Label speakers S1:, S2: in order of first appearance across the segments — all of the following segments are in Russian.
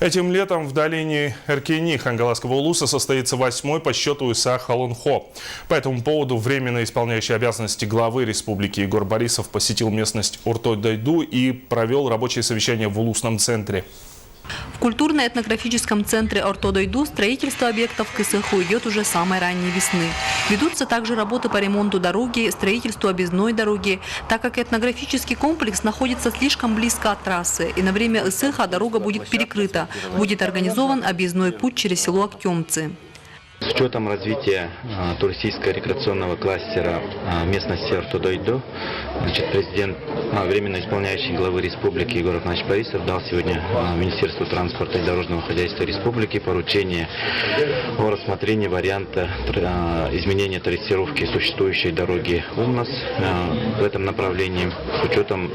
S1: Этим летом в долине Эркени Хангаласского улуса состоится 8-й по счету ИСА Халонхо. По этому поводу временно исполняющий обязанности главы республики Егор Борисов посетил местность Ортой-Дойду и провел рабочее совещание в улусном центре.
S2: В культурно-этнографическом центре Ортой-Дойду строительство объектов к ИСХу идет уже с самой ранней весны. Ведутся также работы по ремонту дороги, строительству объездной дороги, так как этнографический комплекс находится слишком близко от трассы, и на время ИСХа дорога будет перекрыта. Будет организован объездной путь через село Актемцы.
S3: С учетом развития туристическо-рекреационного кластера местности Ортой-Дойду, президент, временно исполняющий главы республики Егор Афанасьевич Борисов дал сегодня Министерству транспорта и дорожного хозяйства республики поручение о рассмотрении варианта изменения трассировки существующей дороги УМНОС в этом направлении с учетом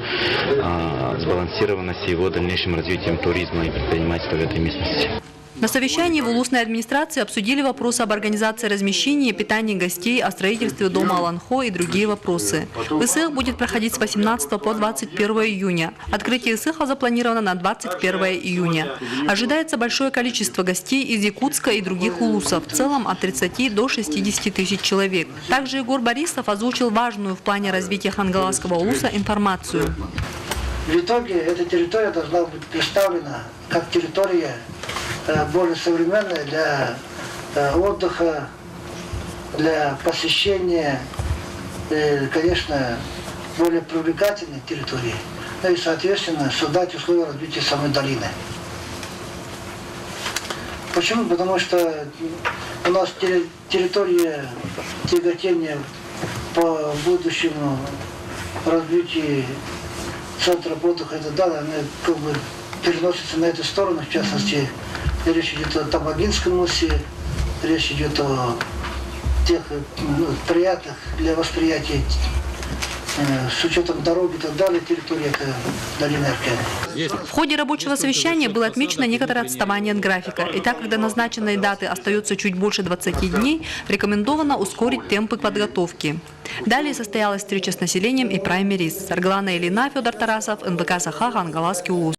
S3: сбалансированности его дальнейшим развитием туризма и предпринимательства в этой местности.
S2: На совещании в улусной администрации обсудили вопросы об организации размещения и питании гостей, о строительстве дома Аланхо и другие вопросы. ИСХ будет проходить с 18 по 21 июня. Открытие ИСХа запланировано на 21 июня. Ожидается большое количество гостей из Якутска и других улусов, в целом от 30 до 60 тысяч человек. Также Егор Борисов озвучил важную в плане развития Хангаласского улуса информацию.
S4: В итоге эта территория должна быть представлена как территория более современная для отдыха, для посещения, конечно, более привлекательной территории. Ну и, соответственно, создать условия развития самой долины. Почему? Потому что у нас территория тяготения по будущему развитию центра отдыха, это да, она как бы переносится на эту сторону, в частности, речь идет о Табагинском мысе, речь идет о тех приятных для восприятия с учетом дороги и так далее, территории это долины Эркени.
S2: В ходе рабочего совещания было отмечено некоторое отставание от графика. И так как до назначенной даты остается чуть больше 20 дней, рекомендовано ускорить темпы подготовки. Далее состоялась встреча с населением и праймериз. Сарглана Ильина, Федор Тарасов, НВК Саха, Хангаласский улус.